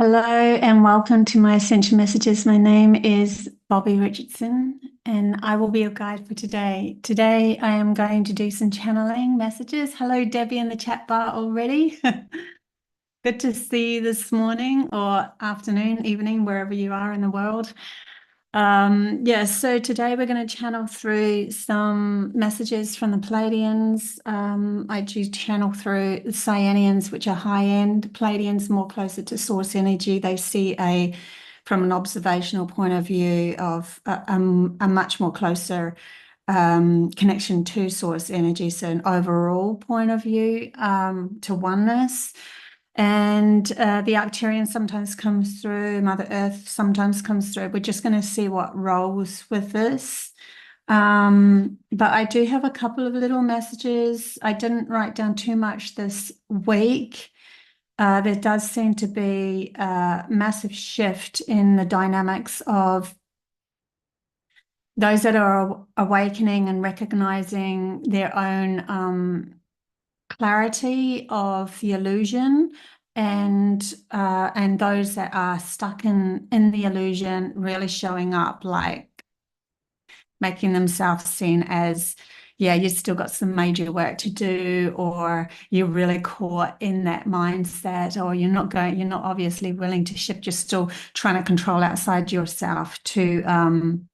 Hello and welcome to my Ascension messages. My name is Bobbie Richardson and I will be your guide for today. Today I am going to do some channeling messages. Hello, Debbie in the chat bar already. Good to see you this morning or afternoon, evening, wherever you are in the world. So today we're going to channel through some messages from the Pleiadians. I do channel through the Cyanians, which are high-end. Pleiadians more closer to source energy. They see from an observational point of view of a much more closer connection to source energy. So an overall point of view to oneness. And the Arcturian sometimes comes through, Mother Earth sometimes comes through. We're just going to see what rolls with this. But I do have a couple of little messages. I didn't write down too much this week. There does seem to be a massive shift in the dynamics of those that are awakening and recognizing their own clarity of the illusion, and those that are stuck in the illusion really showing up, like making themselves seen as, yeah, you've still got some major work to do, or you're really caught in that mindset, or you're not obviously willing to shift. You're still trying to control outside yourself to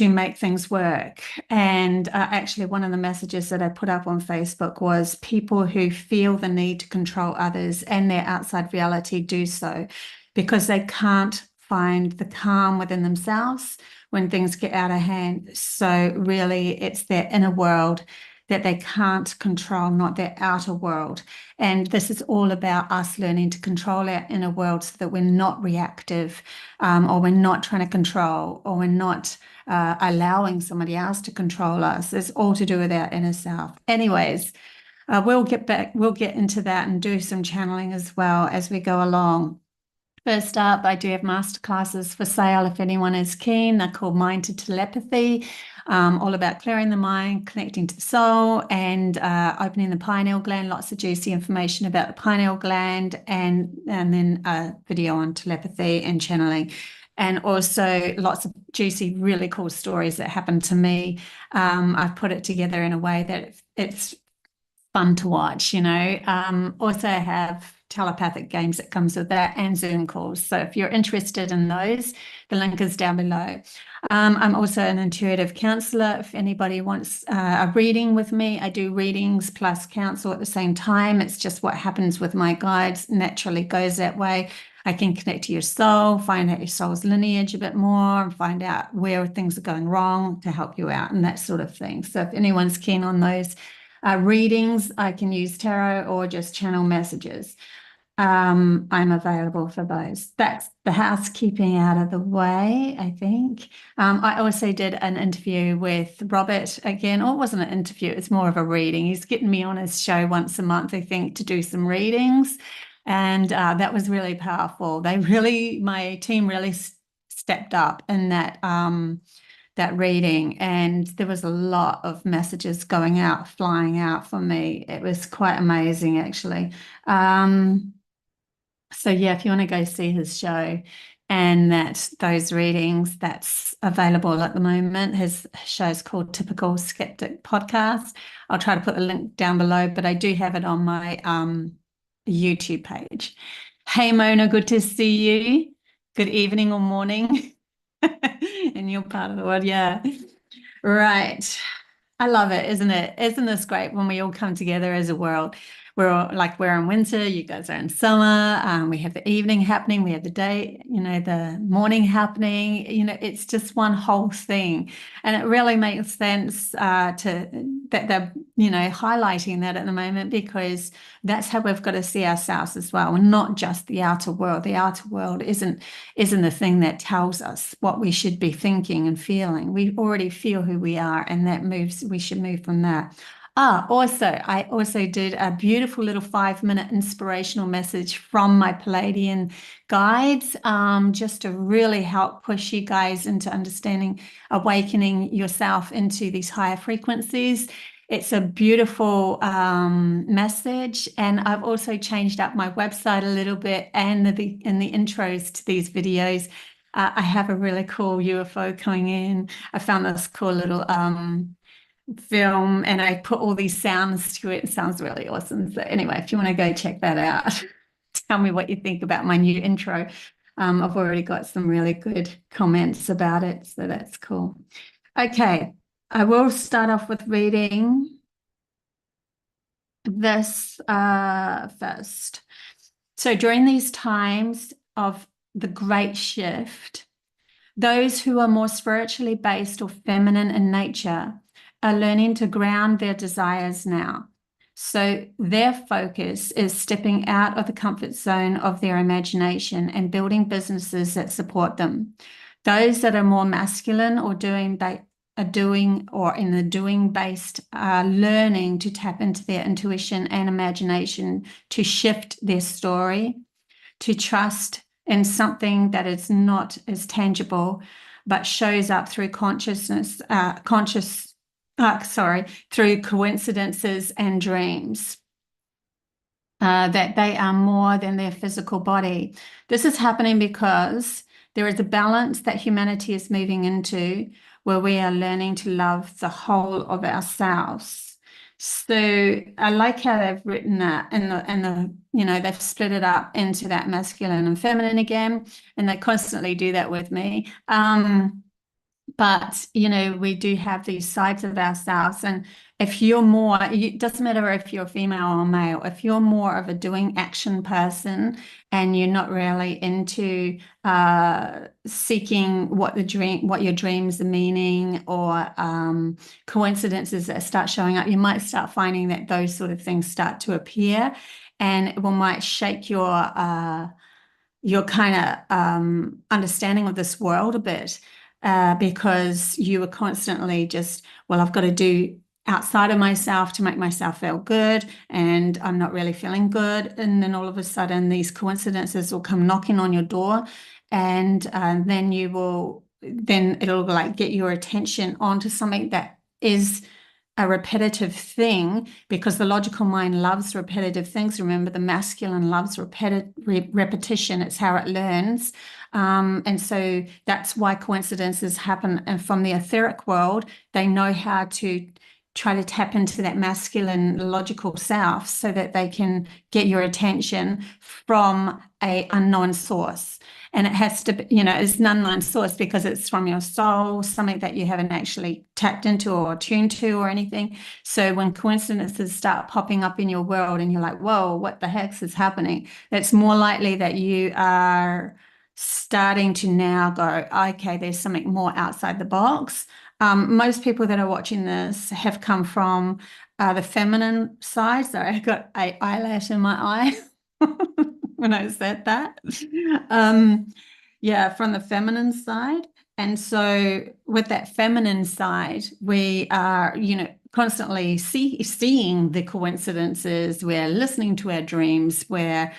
make things work. And actually, one of the messages that I put up on Facebook was people who feel the need to control others and their outside reality do so because they can't find the calm within themselves when things get out of hand. So really, it's their inner world that they can't control, not their outer world. And this is all about us learning to control our inner world so that we're not reactive, or we're not trying to control, or we're not allowing somebody else to control us. It's all to do with our inner self. Anyways, we'll get into that and do some channeling as well as we go along. First up, I do have masterclasses for sale if anyone is keen. They're called Mind to Telepathy, all about clearing the mind, connecting to the soul, and opening the pineal gland. Lots of juicy information about the pineal gland, and then a video on telepathy and channeling. And also lots of juicy, really cool stories that happened to me. I've put it together in a way that it's fun to watch, Also have telepathic games that comes with that, and Zoom calls. So if you're interested in those, the link is down below. I'm also an intuitive counselor. If anybody wants a reading with me, I do readings plus counsel at the same time. It's just what happens with my guides naturally goes that way. I can connect to your soul, find out your soul's lineage a bit more, and find out where things are going wrong to help you out and that sort of thing. So if anyone's keen on those readings, I can use tarot or just channel messages. I'm available for those. That's the housekeeping out of the way, I think. I also did an interview with Robert again, or it wasn't an interview, it's more of a reading. He's getting me on his show once a month, I think, to do some readings. And that was really powerful. My team really stepped up in that reading, and there was a lot of messages flying out for me. It was quite amazing, actually. So yeah, if you want to go see his show and those readings, that's available at the moment. His show's called Typical Skeptic Podcast. I'll try to put the link down below, but I do have it on my YouTube page. Hey Mona, good to see you. Good evening or morning in your part of the world. Yeah. Right. I love it, isn't it? Isn't this great when we all come together as a world? We're in winter, you guys are in summer, we have the evening happening, we have the day, the morning happening, it's just one whole thing. And it really makes sense that they're, highlighting that at the moment, because that's how we've got to see ourselves as well. And not just the outer world. The outer world isn't the thing that tells us what we should be thinking and feeling. We already feel who we are, and we should move from that. I also did a beautiful little 5-minute inspirational message from my Pleiadian guides, just to really help push you guys into understanding, awakening yourself into these higher frequencies. It's a beautiful message, and I've also changed up my website a little bit and in the intros to these videos. I have a really cool UFO coming in. I found this cool little film, and I put all these sounds to it. It sounds really awesome. So anyway, if you want to go check that out, tell me what you think about my new intro. I've already got some really good comments about it, so that's cool. Okay, I will start off with reading this first. So during these times of the great shift, those who are more spiritually based or feminine in nature are learning to ground their desires now. So their focus is stepping out of the comfort zone of their imagination and building businesses that support them. Those that are more masculine or in the doing based are learning to tap into their intuition and imagination to shift their story, to trust in something that is not as tangible, but shows up through through coincidences and dreams. That they are more than their physical body. This is happening because there is a balance that humanity is moving into where we are learning to love the whole of ourselves. So I like how they've written that they've split it up into that masculine and feminine again, and they constantly do that with me. But we do have these sides of ourselves, and if you're more, it doesn't matter if you're female or male, if you're more of a doing action person and you're not really into seeking what your dreams are meaning, or coincidences that start showing up, you might start finding that those sort of things start to appear, and it might shake your kind of understanding of this world a bit. Because you were constantly just, well, I've got to do outside of myself to make myself feel good, and I'm not really feeling good. And then all of a sudden, these coincidences will come knocking on your door, and then it'll like get your attention onto something that is a repetitive thing, because the logical mind loves repetitive things. Remember, the masculine loves repetition. It's how it learns. And so that's why coincidences happen. And from the etheric world, they know how to try to tap into that masculine logical self so that they can get your attention from an unknown source. And it has to be, it's an unknown source because it's from your soul, something that you haven't actually tapped into or tuned to or anything. So when coincidences start popping up in your world and you're like, whoa, what the heck is happening? It's more likely that you are starting to now go, okay, there's something more outside the box. Most people that are watching this have come from the feminine side. So I got an eyelash in my eye when I said that. Yeah, from the feminine side. And so with that feminine side, we are, constantly seeing the coincidences. We're listening to our dreams. We're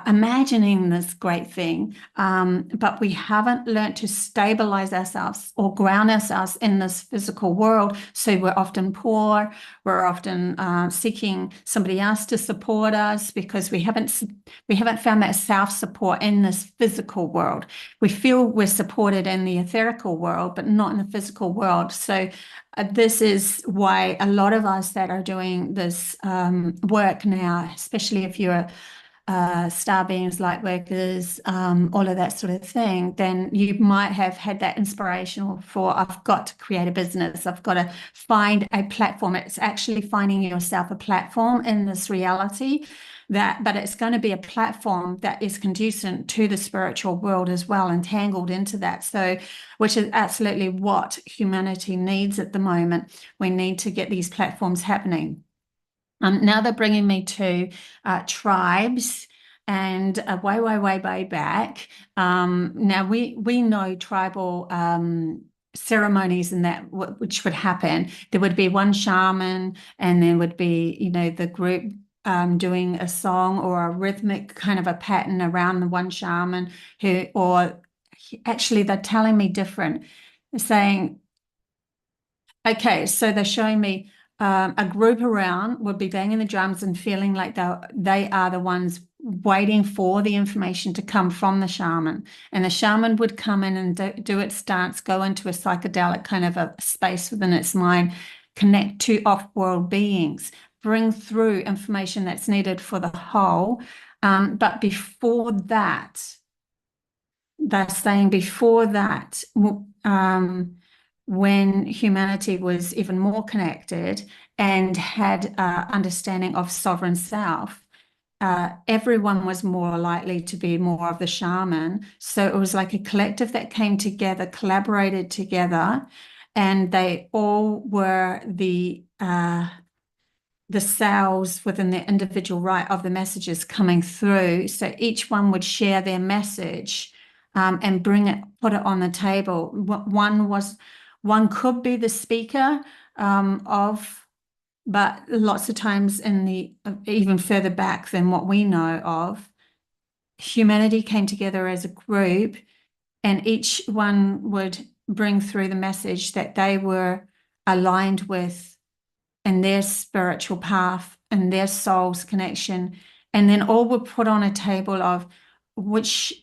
imagining this great thing. But we haven't learned to stabilize ourselves or ground ourselves in this physical world. So we're often poor. We're often seeking somebody else to support us because we haven't found that self-support in this physical world. We feel we're supported in the etherical world, but not in the physical world. So this is why a lot of us that are doing this work now, especially if you're star beings, light workers, all of that sort of thing, then you might have had that inspirational for, I've got to create a business. I've got to find a platform. It's actually finding yourself a platform in this reality. But it's going to be a platform that is conducive to the spiritual world as well, entangled into that. So, which is absolutely what humanity needs at the moment. We need to get these platforms happening. Now they're bringing me to tribes, and way back. Now we know tribal ceremonies and that which would happen. There would be one shaman, and there would be the group doing a song or a rhythmic kind of a pattern around the one shaman actually they're telling me different. They're saying, okay, so they're showing me a group around would be banging the drums and feeling like they are the ones waiting for the information to come from the shaman. And the shaman would come in and do its dance, go into a psychedelic kind of a space within its mind, connect to off-world beings, bring through information that's needed for the whole. But before that, they're saying before that, when humanity was even more connected and had understanding of sovereign self, everyone was more likely to be more of the shaman. So it was like a collective that came together, collaborated together, and they all were the cells within their individual right of the messages coming through. So each one would share their message and put it on the table. One could be the speaker but lots of times even further back than what we know of, humanity came together as a group, and each one would bring through the message that they were aligned with in their spiritual path and their soul's connection. And then all were put on a table of which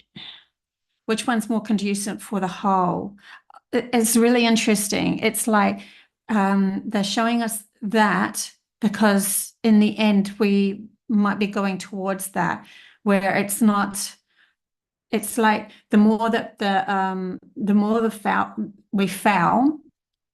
one's more conducive for the whole. It's really interesting. It's like they're showing us that because in the end we might be going towards that, where it's not. It's like the more that we fell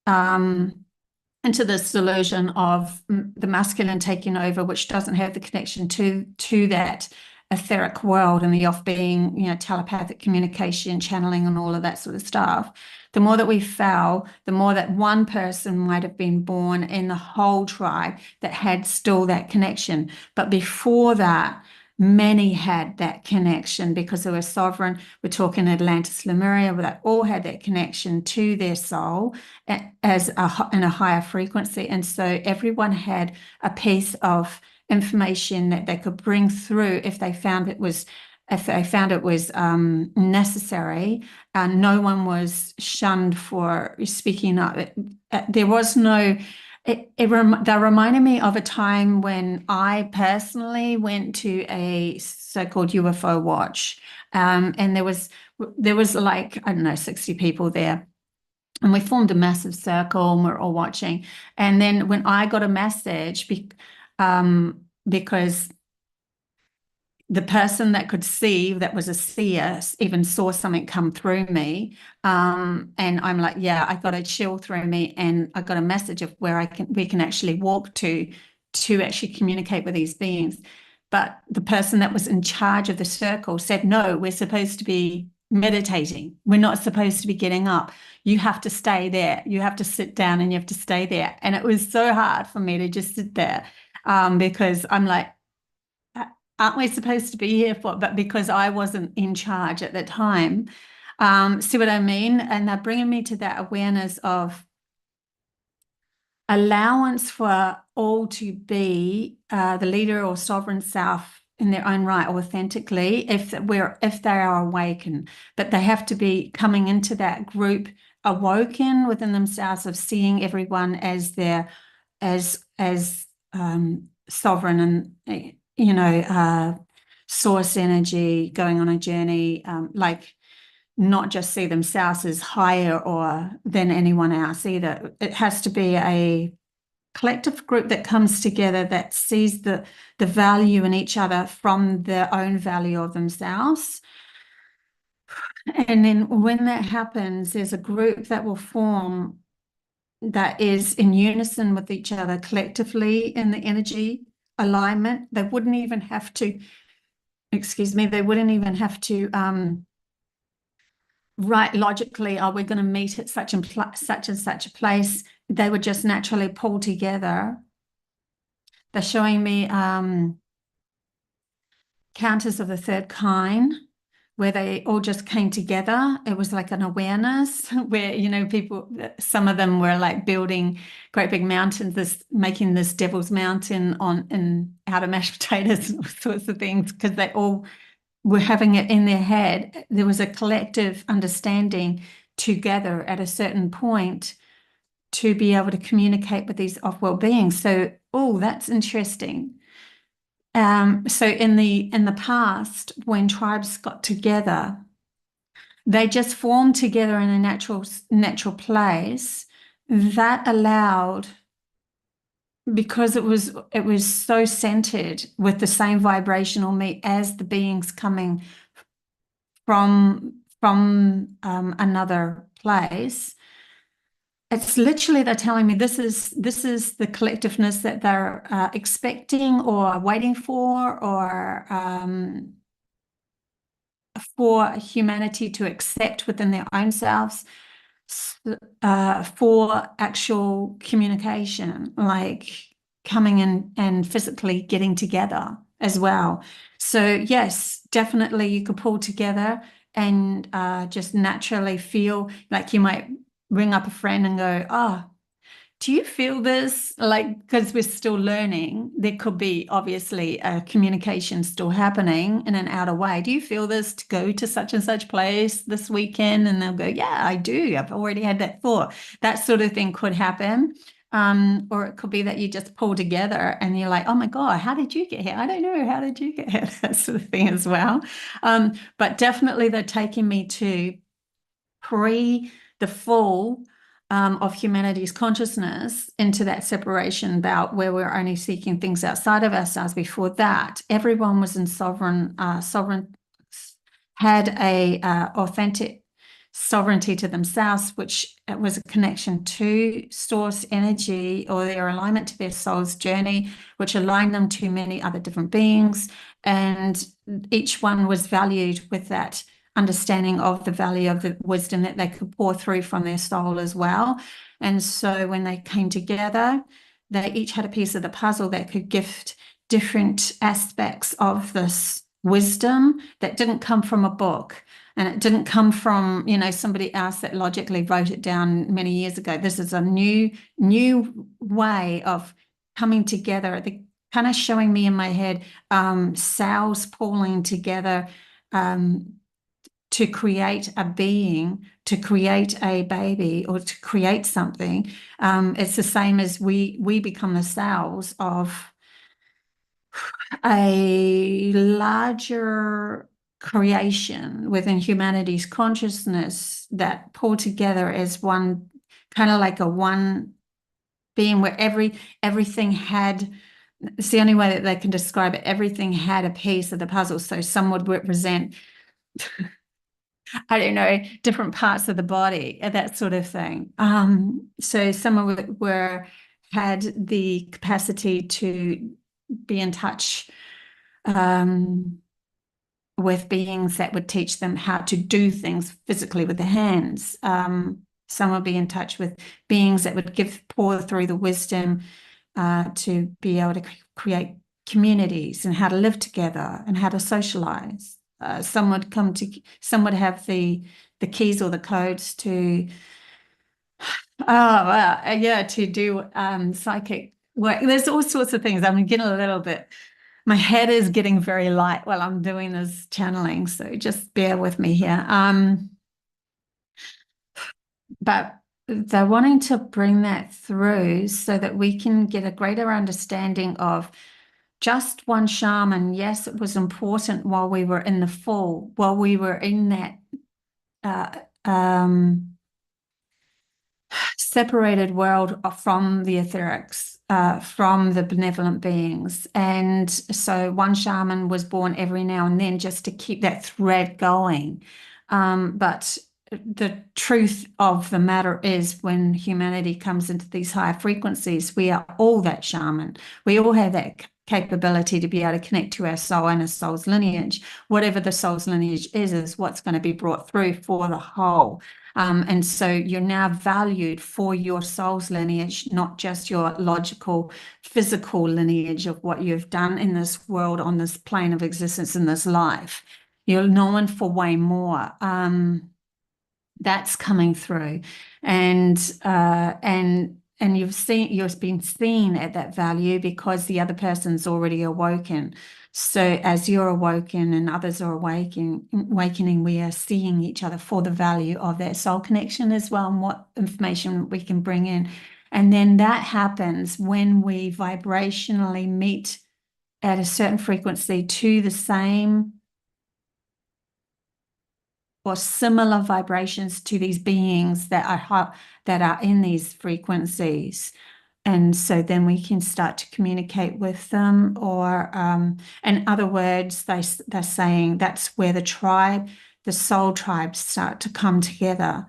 into this delusion of the masculine taking over, which doesn't have the connection to that etheric world and the off-being, telepathic communication, channeling, and all of that sort of stuff. The more that we fell, the more that one person might have been born in the whole tribe that had still that connection. But before that, many had that connection because they were sovereign. We're talking Atlantis, Lemuria, where they all had that connection to their soul in a higher frequency. And so everyone had a piece of information that they could bring through if they found it was necessary. No one was shunned for speaking up. There was no. That reminded me of a time when I personally went to a so-called UFO watch, and there was like, I don't know, 60 people there, and we formed a massive circle and we're all watching. And then when I got a message, because the person that could see, that was a seer, even saw something come through me. And I'm like, yeah, I got a chill through me, and I got a message of where we can actually walk to actually communicate with these beings. But the person that was in charge of the circle said, no, we're supposed to be meditating. We're not supposed to be getting up. You have to stay there. You have to sit down and you have to stay there. And it was so hard for me to just sit there because I'm like, aren't we supposed to be here for? But because I wasn't in charge at the time, see what I mean? And they're bringing me to that awareness of allowance for all to be the leader or sovereign self in their own right, authentically, if they are awakened. But they have to be coming into that group awoken within themselves of seeing everyone as sovereign and source energy, going on a journey, like not just see themselves as higher or than anyone else either. It has to be a collective group that comes together that sees the value in each other from their own value of themselves. And then when that happens, there's a group that will form that is in unison with each other collectively in the energy alignment. They wouldn't even have to, write logically, we're going to meet at such and such a place. They would just naturally pull together. They're showing me counters of the third kind, where they all just came together. It was like an awareness where, people, some of them were like building great big mountains, making this devil's mountain out of mashed potatoes and all sorts of things, because they all were having it in their head. There was a collective understanding together at a certain point to be able to communicate with these off-world beings. So, oh, that's interesting. So in the past, when tribes got together, they just formed together in a natural place that allowed, because it was so centered with the same vibrational meet as the beings coming another place. It's literally, they're telling me this is the collectiveness that they're expecting or waiting for humanity to accept within their own selves, for actual communication, like coming in and physically getting together as well. So yes, definitely you could pull together and just naturally feel like you might ring up a friend and go, oh, do you feel this? Like, because we're still learning, there could be obviously a communication still happening in an outer way. Do you feel this to go to such and such place this weekend? And they'll go, yeah, I do. I've already had that thought. That sort of thing could happen. Or it could be that you just pull together and you're like, oh my God, how did you get here? I don't know. How did you get here? That sort of thing as well. But definitely they're taking me to the fall of humanity's consciousness into that separation about where we're only seeking things outside of ourselves. Before that, everyone was in had a authentic sovereignty to themselves, which was a connection to source energy or their alignment to their soul's journey, which aligned them to many other different beings. And each one was valued with that understanding of the value of the wisdom that they could pour through from their soul as well. And so when they came together, they each had a piece of the puzzle that could gift different aspects of this wisdom that didn't come from a book. And it didn't come from, somebody else that logically wrote it down many years ago. This is a new way of coming together. The kind of showing me in my head, cells pulling together to create a being, to create a baby, or to create something. It's the same as we become the cells of a larger creation within humanity's consciousness that pull together as one, kind of like a one being, where everything had, it's the only way that they can describe it, everything had a piece of the puzzle. So some would represent I don't know, different parts of the body, that sort of thing. So some of it had the capacity to be in touch with beings that would teach them how to do things physically with their hands. Some would be in touch with beings that would pour through the wisdom to be able to create communities and how to live together and how to socialize. Some would have the keys or the codes to to do psychic work. There's all sorts of things. I'm getting a little bit, my head is getting very light while I'm doing this channeling, so just bear with me here. But they're wanting to bring that through so that we can get a greater understanding of just one shaman. Yes, it was important while we were in the fall, while we were in that separated world from the etherics, from the benevolent beings. And so one shaman was born every now and then just to keep that thread going. But the truth of the matter is, when humanity comes into these higher frequencies, we are all that shaman. We all have that capability to be able to connect to our soul and a soul's lineage. Whatever the soul's lineage is what's going to be brought through for the whole. And so you're now valued for your soul's lineage, not just your logical, physical lineage of what you've done in this world, on this plane of existence, in this life. You're known for way more. That's coming through. And and you've been seen at that value because the other person's already awoken. So as you're awoken and others are awakening, we are seeing each other for the value of that soul connection as well, and what information we can bring in. And then that happens when we vibrationally meet at a certain frequency to the same or similar vibrations to these beings that are in these frequencies. And so then we can start to communicate with them, or in other words, they're saying that's where the soul tribes start to come together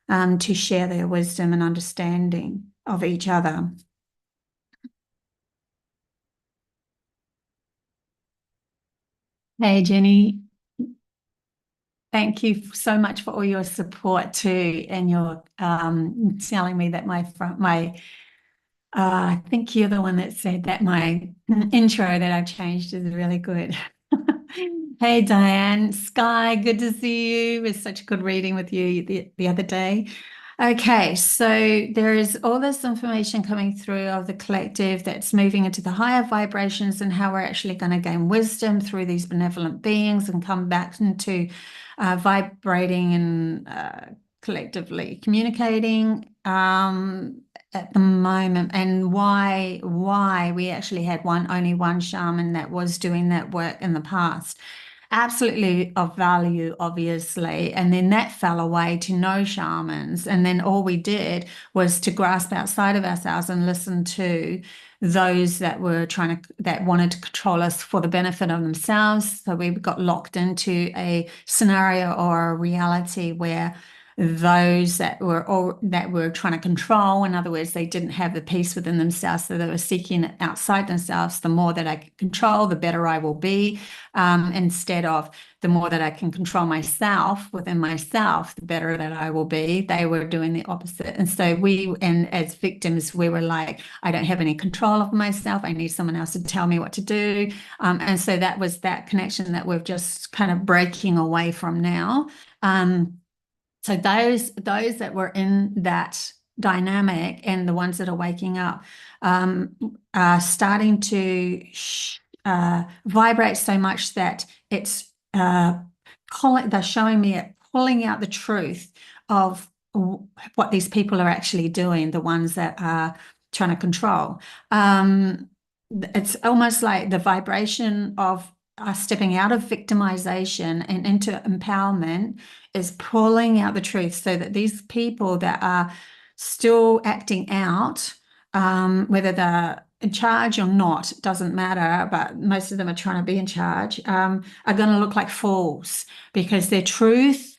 to share their wisdom and understanding of each other. Hey, Jenny, thank you so much for all your support too, and your telling me that I think you're the one that said that my intro that I've changed is really good. Hey, Diane, Sky, good to see you. It was such a good reading with you the other day. Okay, so there is all this information coming through of the collective that's moving into the higher vibrations, and how we're actually going to gain wisdom through these benevolent beings and come back into vibrating and collectively communicating at the moment, and why we actually had only one shaman that was doing that work in the past. Absolutely of value, obviously. And then that fell away to no shamans. And then all we did was to grasp outside of ourselves and listen to those that wanted to control us for the benefit of themselves. So we got locked into a scenario or a reality where those that were trying to control, in other words, they didn't have the peace within themselves, so they were seeking it outside themselves. The more that I can control, the better I will be, instead of the more that I can control myself within myself, the better that I will be. They were doing the opposite. And so as victims, we were like, I don't have any control of myself. I need someone else to tell me what to do. And so that was that connection that we're just kind of breaking away from now. So those that were in that dynamic and the ones that are waking up are starting to vibrate so much that it's they're showing me it pulling out the truth of what these people are actually doing, the ones that are trying to control. It's almost like the vibration of us stepping out of victimization and into empowerment is pulling out the truth, so that these people that are still acting out, whether they're in charge or not, doesn't matter, but most of them are trying to be in charge, are going to look like fools, because their truth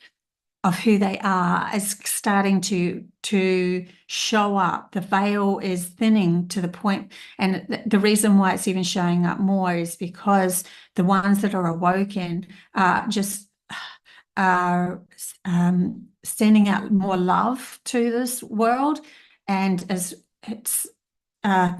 of who they are is starting to show up. The veil is thinning to the point, and the reason why it's even showing up more is because the ones that are awoken are just sending out more love to this world, and as it's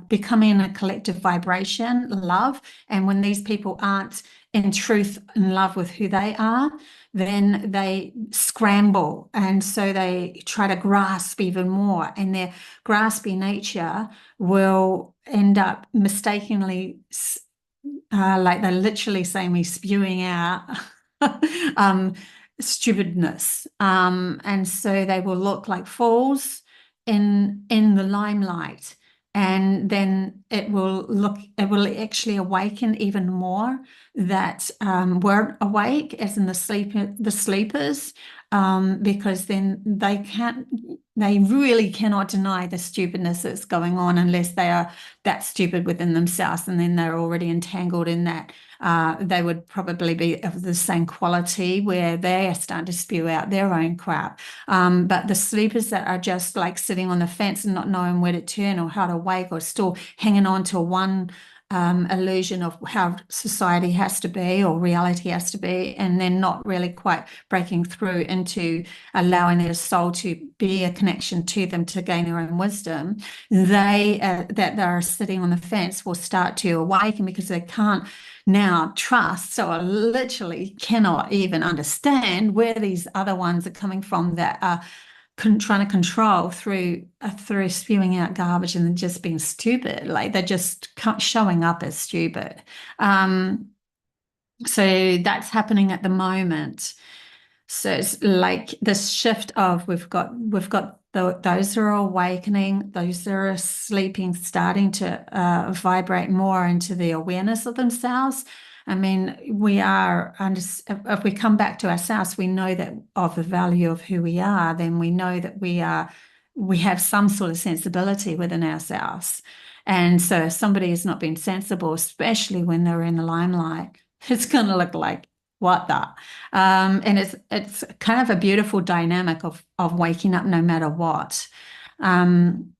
becoming a collective vibration, love. And when these people aren't in truth in love with who they are, then they scramble, and so they try to grasp even more, and their grasping nature will end up mistakenly, like they're literally saying, me spewing out stupidness, and so they will look like fools in the limelight. And then it will actually awaken even more that weren't awake, as in the sleepers, because then they really cannot deny the stupidness that's going on, unless they are that stupid within themselves, and then they're already entangled in that. They would probably be of the same quality where they are starting to spew out their own crap. But the sleepers that are just like sitting on the fence and not knowing where to turn or how to wake, or still hanging on to one illusion of how society has to be or reality has to be, and then not really quite breaking through into allowing their soul to be a connection to them to gain their own wisdom, that they're sitting on the fence will start to awaken, because they can't now trust, or literally cannot even understand where these other ones are coming from that are trying to control through spewing out garbage and just being stupid. Like they're just showing up as stupid. So that's happening at the moment. So it's like this shift of those who are awakening, those that are sleeping, starting to vibrate more into the awareness of themselves. I mean, if we come back to ourselves, we know that of the value of who we are, then we know that we have some sort of sensibility within ourselves. And so if somebody has not been sensible, especially when they're in the limelight, it's going to look like what the and it's kind of a beautiful dynamic of waking up no matter what. Um,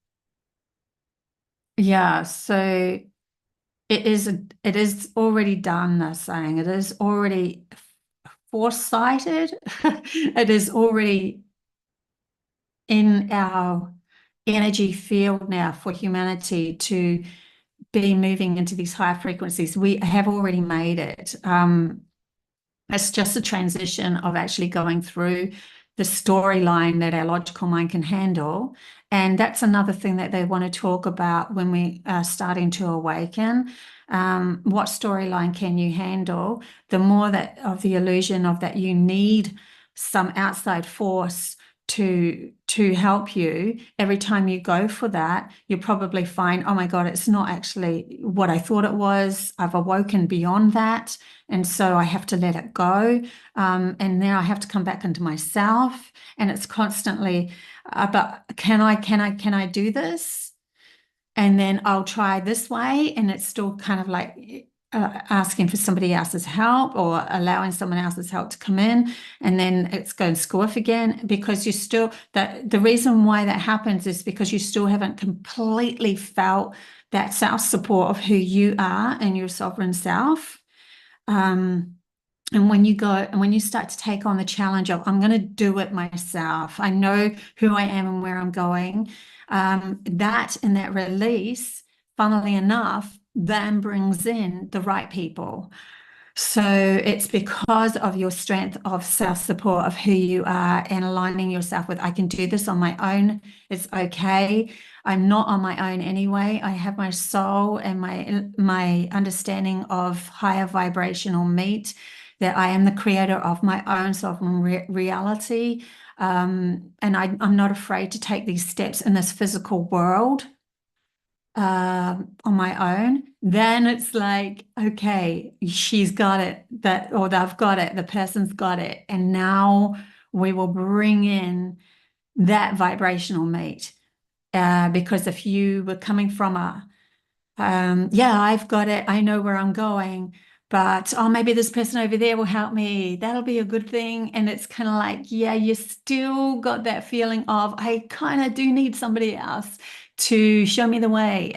yeah, so it is already done, they're saying. It is already foresighted. It is already in our energy field now for humanity to be moving into these higher frequencies. We have already made it. It's just a transition of actually going through the storyline that our logical mind can handle. And that's another thing that they want to talk about when we are starting to awaken. What storyline can you handle? The more that of the illusion of that you need some outside force to help you, every time you go for that, you'll probably find, oh my God, it's not actually what I thought it was. I've awoken beyond that. And so I have to let it go. And then I have to come back into myself. And it's constantly, but can I do this? And then I'll try this way. And it's still kind of like asking for somebody else's help or allowing someone else's help to come in. And then it's going squiff again because you still, that the reason why that happens is because you still haven't completely felt that self-support of who you are and your sovereign self. And when you start to take on the challenge of, I'm going to do it myself, I know who I am and where I'm going, that and that release, funnily enough, then brings in the right people. So it's because of your strength of self-support of who you are and aligning yourself with, I can do this on my own. It's okay. I'm not on my own anyway. I have my soul and my understanding of higher vibrational meet, that I am the creator of my own sovereign reality. And I'm not afraid to take these steps in this physical world on my own. Then it's like, okay, she's got it, that, or they've got it, the person's got it. And now we will bring in that vibrational meet. Because if you were coming from yeah, I've got it, I know where I'm going, but oh, maybe this person over there will help me. That'll be a good thing. And it's kind of like, yeah, you still got that feeling of, I kind of do need somebody else to show me the way.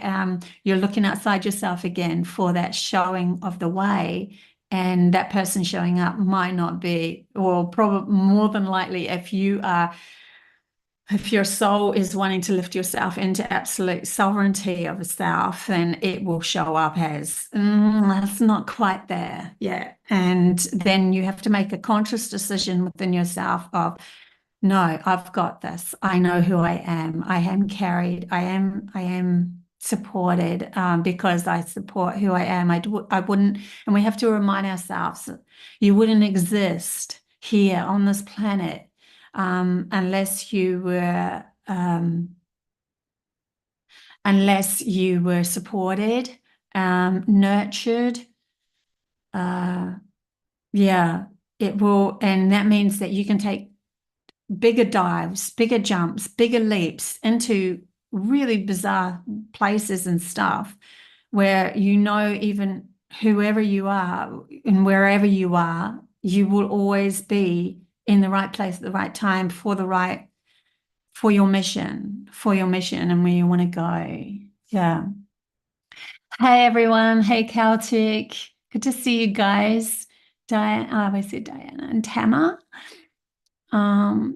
You're looking outside yourself again for that showing of the way. And that person showing up might not be, or probably more than likely, if your soul is wanting to lift yourself into absolute sovereignty of a self, then it will show up as, that's not quite there yet. And then you have to make a conscious decision within yourself of, no, I've got this. I know who I am. I am carried. I am supported because I support who I am. I wouldn't, and we have to remind ourselves, you wouldn't exist here on this planet unless you were supported, nurtured. Yeah, it will, and that means that you can take bigger dives, bigger jumps, bigger leaps into really bizarre places and stuff where even whoever you are and wherever you are, you will always be in the right place at the right time for your mission and where you want to go. Yeah. Hey everyone. Hey Celtic. Good to see you guys. Diane, I said Diana and Tama.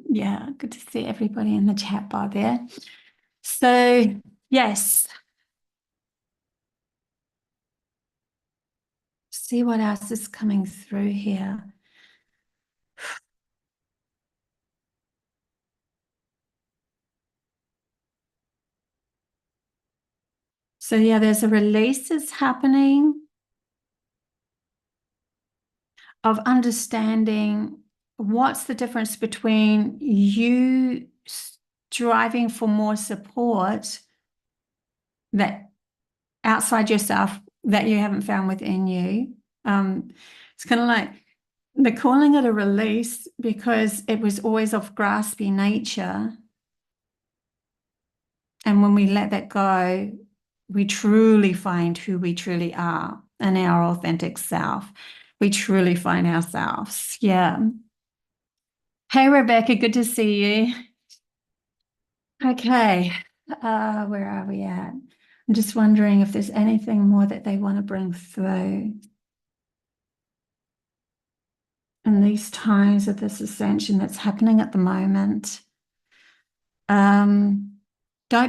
Yeah, good to see everybody in the chat bar there. So, yes, see what else is coming through here. So yeah, there's a release that's happening of understanding what's the difference between you striving for more support that outside yourself that you haven't found within you. It's kind of like they're calling it a release because it was always of graspy nature. And when we let that go, we truly find who we truly are and our authentic self. We truly find ourselves. Yeah. Hey, Rebecca, good to see you. Okay. Where are we at? I'm just wondering if there's anything more that they want to bring through in these times of this ascension that's happening at the moment. Don't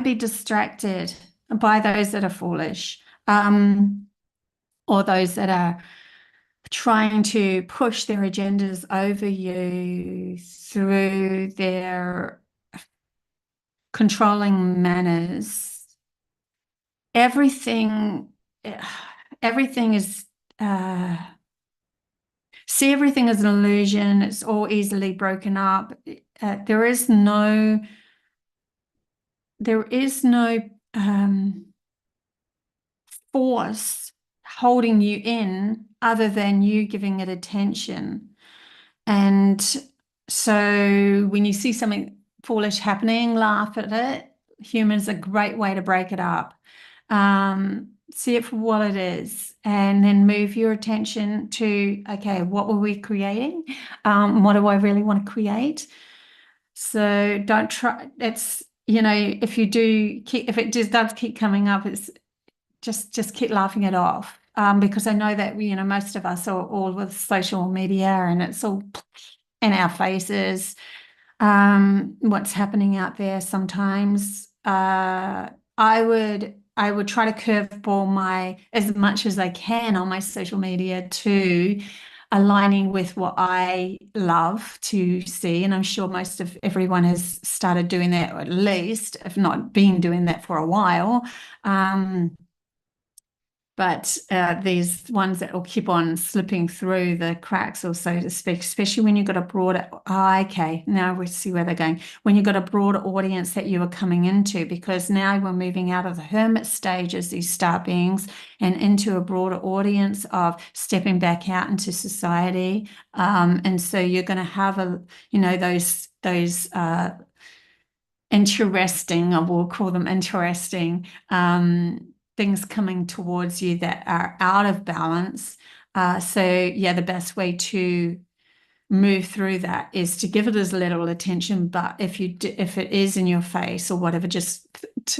be distracted by those that are foolish, or those that are trying to push their agendas over you through their controlling manners. Everything, everything is, see everything as an illusion. It's all easily broken up. There is no force holding you in other than you giving it attention. And so when you see something foolish happening, laugh at it. Humor's a great way to break it up. See it for what it is, and then move your attention to, okay, what were we creating? What do I really want to create? So don't try. It's, if you do keep, if it just does keep coming up, it's just keep laughing it off. Because I know that most of us are all with social media and it's all in our faces. What's happening out there sometimes. I would try to curveball as much as I can on my social media to aligning with what I love to see. And I'm sure most of everyone has started doing that, or at least, if not been doing that for a while. But these ones that will keep on slipping through the cracks, or so to speak, especially when you've got a broader, okay, now we see where they're going. When you've got a broader audience that you are coming into, because now we're moving out of the hermit stage as these star beings and into a broader audience of stepping back out into society. And so you're going to have those interesting, or we'll call them interesting, things coming towards you that are out of balance. So yeah, the best way to move through that is to give it as little attention. But if it is in your face or whatever, just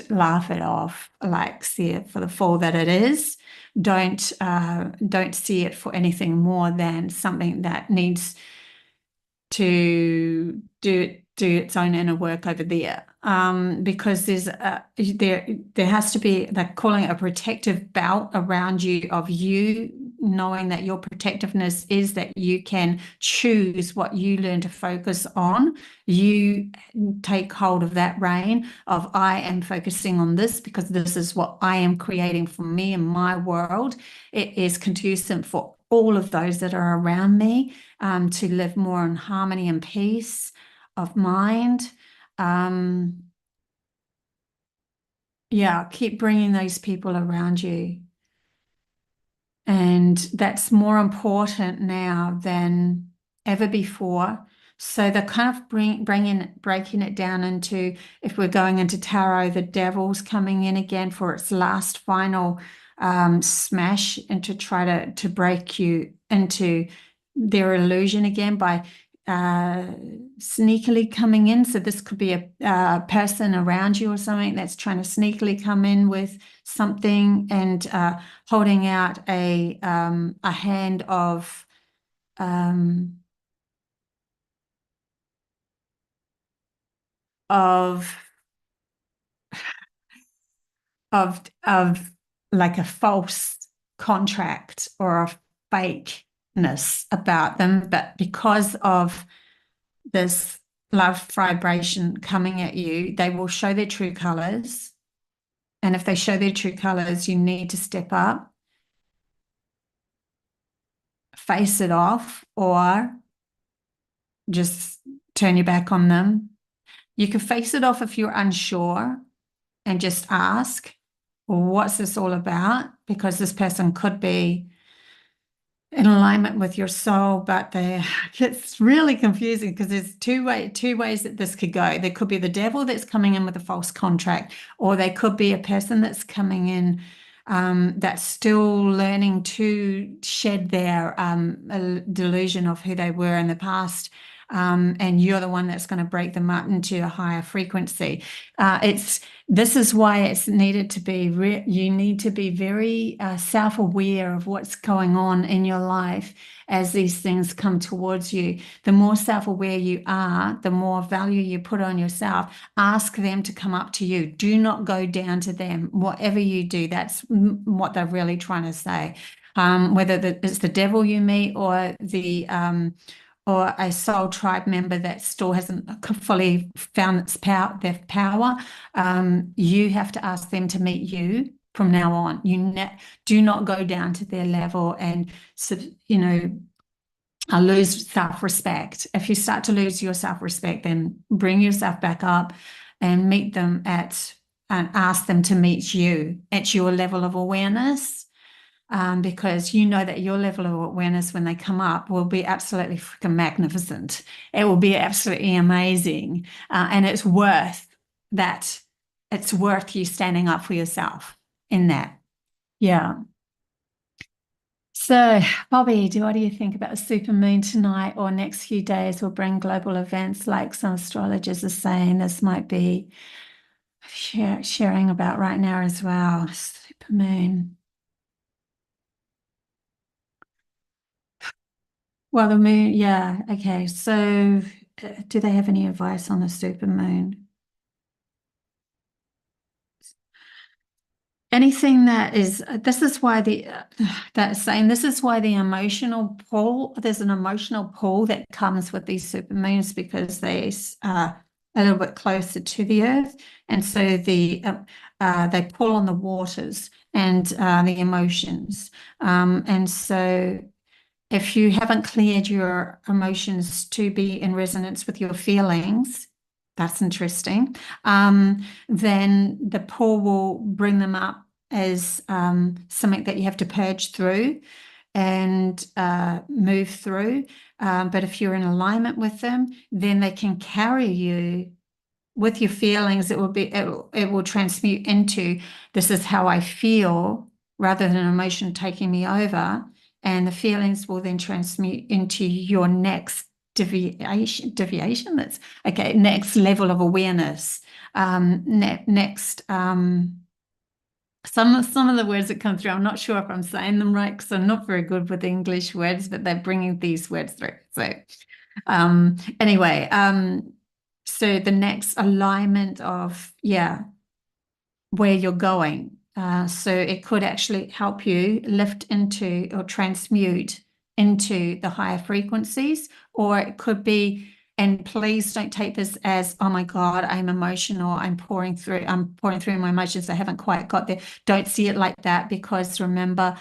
laugh it off, like see it for the fall that it is. Don't see it for anything more than something that needs to do its own inner work over there, because there has to be, they're calling it a protective belt around you, of you knowing that your protectiveness is that you can choose what you learn to focus on. You take hold of that reign of, I am focusing on this because this is what I am creating for me and my world. It is conducive for all of those that are around me, to live more in harmony and peace of mind. Yeah, keep bringing those people around you. And that's more important now than ever before. So they're kind of breaking it down into, if we're going into tarot, the devil's coming in again for its last final smash, and to try to break you into their illusion again by sneakily coming in. So this could be a person around you or something that's trying to sneakily come in with something, and holding out a hand of of of like a false contract or a fakeness about them, but because of this love vibration coming at you, they will show their true colors. And if they show their true colors, you need to step up, face it off, or just turn your back on them. You can face it off if you're unsure and just ask, well, what's this all about? Because this person could be in alignment with your soul, but it's really confusing because there's two ways that this could go. There could be the devil that's coming in with a false contract, or they could be a person that's coming in that's still learning to shed their delusion of who they were in the past. And you're the one that's going to break them up into a higher frequency. This is why it's needed to be, you need to be very self-aware of what's going on in your life as these things come towards you. The more self-aware you are, the more value you put on yourself. Ask them to come up to you. Do not go down to them. Whatever you do, that's what they're really trying to say. Whether it's the devil you meet or or a soul tribe member that still hasn't fully found their power, you have to ask them to meet you from now on. Do not go down to their level and, lose self-respect. If you start to lose your self-respect, then bring yourself back up and meet them and ask them to meet you at your level of awareness. Because you know that your level of awareness when they come up will be absolutely freaking magnificent. It will be absolutely amazing. And it's worth that. It's worth you standing up for yourself in that. Yeah. So, Bobbie, what do you think about the supermoon tonight or next few days will bring global events like some astrologers are saying this might be sharing about right now as well? Supermoon. Well, the moon, yeah, okay. So, do they have any advice on the supermoon? Anything that is, this is why that's saying this is why the emotional pull, there's an emotional pull that comes with these supermoons because they are a little bit closer to the earth. And so they pull on the waters and the emotions. And so if you haven't cleared your emotions to be in resonance with your feelings, that's interesting, then the pull will bring them up as something that you have to purge through and move through. But if you're in alignment with them, then they can carry you with your feelings. It will transmute into this is how I feel rather than emotion taking me over. And the feelings will then transmute into your next deviation. That's okay. Next level of awareness. Next, some of the words that come through, I'm not sure if I'm saying them right because I'm not very good with English words, but they're bringing these words through. So, anyway, so the next alignment of, yeah, where you're going. So it could actually help you lift into or transmute into the higher frequencies, or it could be, and please don't take this as, oh my God, I'm emotional, I'm pouring through my emotions, I haven't quite got there. Don't see it like that, because remember,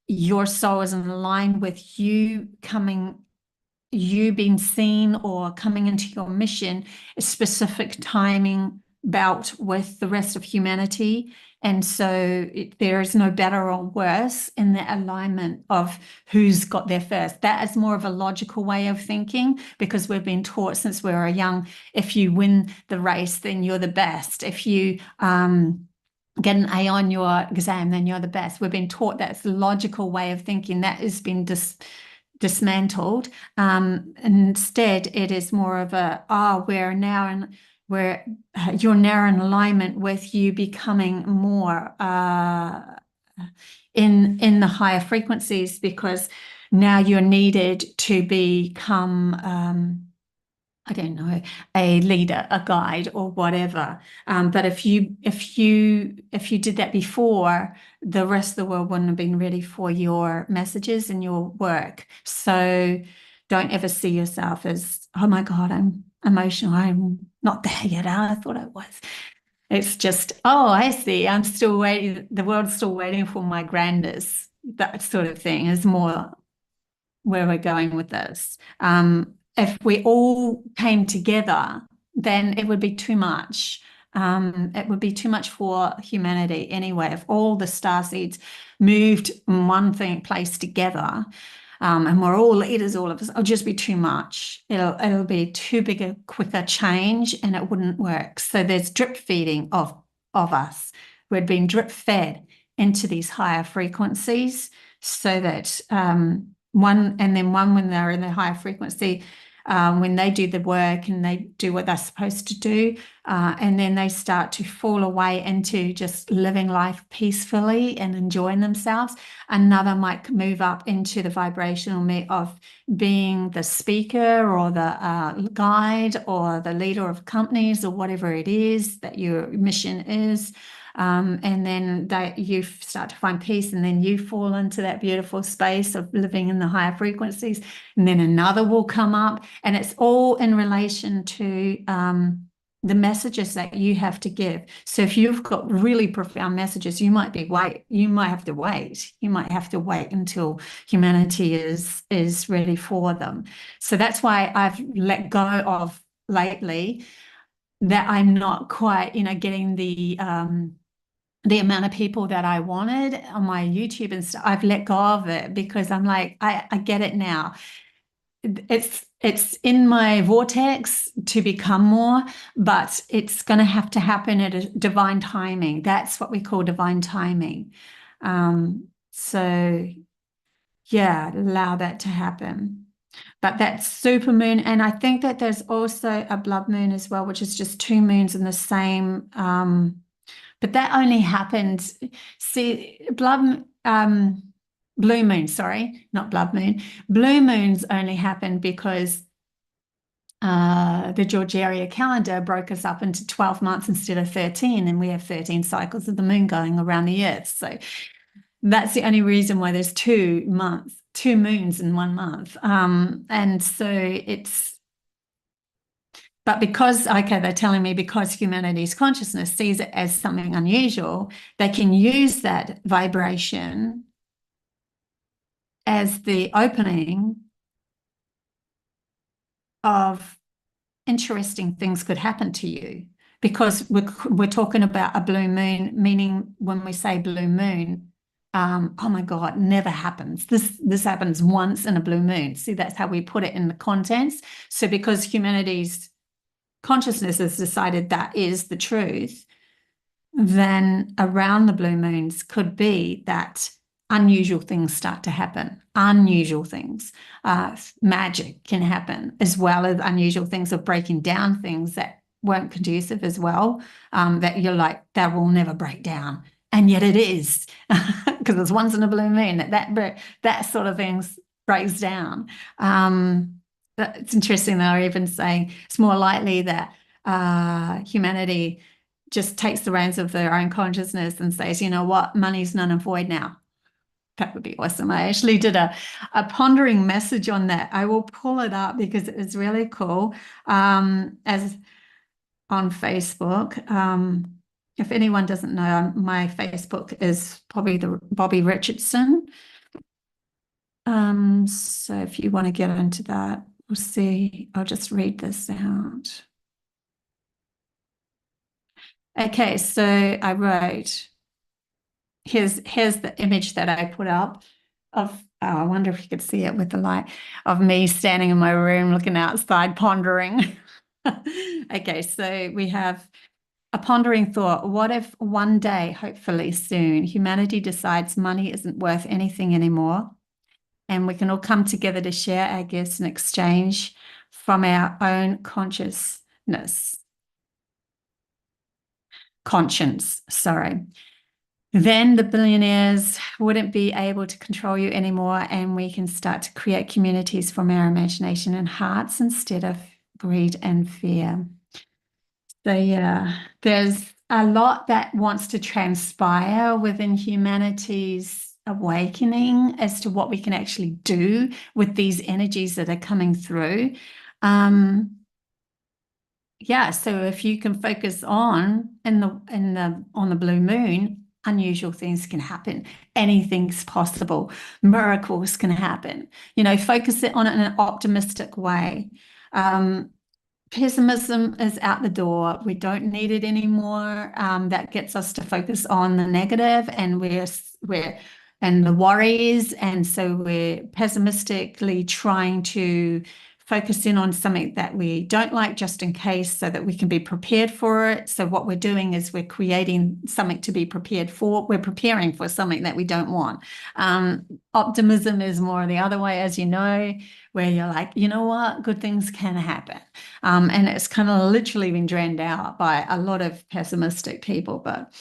your soul is in line with you being seen or coming into your mission, a specific timing bout with the rest of humanity. And so there is no better or worse in the alignment of who's got there first. That is more of a logical way of thinking, because we've been taught since we were young, if you win the race, then you're the best. If you get an A on your exam, then you're the best. We've been taught that's the logical way of thinking. That has been dismantled. Instead, it is more of you're now in alignment with you becoming more in the higher frequencies, because now you're needed to become I don't know, a leader, a guide, or whatever. But if you did that before, the rest of the world wouldn't have been ready for your messages and your work. So don't ever see yourself as, oh my God, I'm emotional. I'm not there yet. I thought I was. It's just, oh, I see. I'm still waiting. The world's still waiting for my grandness. That sort of thing is more where we're going with this. If we all came together, then it would be too much. It would be too much for humanity anyway. If all the star seeds moved in one thing place together, and we're all leaders, all of us, it'll just be too much. It'll be too big a quicker change, and it wouldn't work. So there's drip feeding of us. We'd been drip fed into these higher frequencies, so that one when they're in the higher frequency, when they do the work and they do what they're supposed to do, and then they start to fall away into just living life peacefully and enjoying themselves. Another might move up into the vibrational of being the speaker or the guide or the leader of companies or whatever it is that your mission is. And then you start to find peace, and then you fall into that beautiful space of living in the higher frequencies, and then another will come up, and it's all in relation to the messages that you have to give. So if you've got really profound messages, you might have to wait until humanity is ready for them. So that's why I've let go of lately, that I'm not quite, getting the amount of people that I wanted on my YouTube and stuff. I've let go of it because I'm like, I get it now. It's in my vortex to become more, but it's going to have to happen at a divine timing. That's what we call divine timing. So yeah, allow that to happen. But that's super moon, and I think that there's also a blood moon as well, which is just two moons in the same. But that only happens. See, blue moon, sorry, not blood moon. Blue moons only happen because the Georgian calendar broke us up into 12 months instead of 13, and we have 13 cycles of the moon going around the earth. So that's the only reason why there's 2 moons in 1 month. And so but because, okay, they're telling me because humanity's consciousness sees it as something unusual, they can use that vibration as the opening of interesting things could happen to you. Because we're talking about a blue moon, meaning when we say blue moon, oh my God, never happens. This happens once in a blue moon. See, that's how we put it in the contents. So because humanity's consciousness has decided that is the truth, then around the blue moons could be that unusual things start to happen. Unusual things. Magic can happen, as well as unusual things of breaking down things that weren't conducive as well, that you're like, that will never break down. And yet it is, because it's once in a blue moon that sort of things breaks down. But it's interesting, they're even saying it's more likely that humanity just takes the reins of their own consciousness and says, you know what, money's none and void now. That would be awesome. I actually did a pondering message on that. I will pull it up because it was really cool, as on Facebook. If anyone doesn't know, my Facebook is probably the Bobbie Richardson. So if you want to get into that, we'll see. I'll just read this out. Okay, so I wrote, here's the image that I put up of, oh, I wonder if you could see it with the light, of me standing in my room looking outside pondering. Okay, so we have a pondering thought. What if one day, hopefully soon, humanity decides money isn't worth anything anymore, and we can all come together to share our gifts and exchange from our own conscience, sorry. Then the billionaires wouldn't be able to control you anymore, and we can start to create communities from our imagination and hearts instead of greed and fear. So yeah, there's a lot that wants to transpire within humanity's awakening as to what we can actually do with these energies that are coming through. yeah, so if you can focus on on the blue moon, unusual things can happen. Anything's possible. Miracles can happen. Focus it on it in an optimistic way. Um, Pessimism is out the door. We don't need it anymore. That gets us to focus on the negative, and we're and the worries, and so we're pessimistically trying to focus in on something that we don't like just in case, so that we can be prepared for it. So what we're doing is we're creating something to be prepared for. We're preparing for something that we don't want. Optimism is more the other way, as you know, where you're like, you know what, good things can happen. And it's kind of literally been drowned out by a lot of pessimistic people, but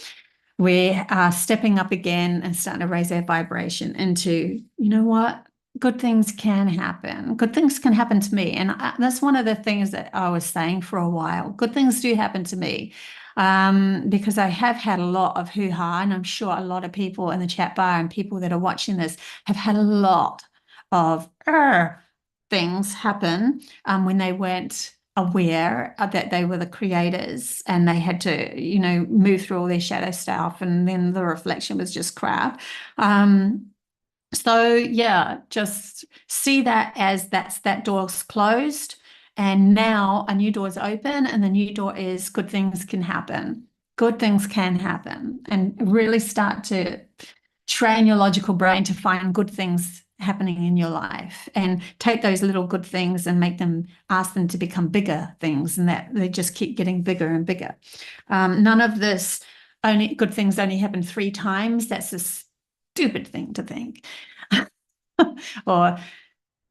we are stepping up again and starting to raise our vibration into, you know what, good things can happen. Good things can happen to me. And that's one of the things that I was saying for a while. Good things do happen to me. Because I have had a lot of hoo-ha, and I'm sure a lot of people in the chat bar and people that are watching this have had a lot of things happen when they weren't aware that they were the creators, and they had to, move through all their shadow stuff, and then the reflection was just crap. So yeah, just see that as that door's closed, and now a new door's open, and the new door is good things can happen. Good things can happen, and really start to train your logical brain to find good things happening in your life, and take those little good things and ask them to become bigger things, and that they just keep getting bigger and bigger. None of this only good things only happen 3 times. That's a stupid thing to think. Or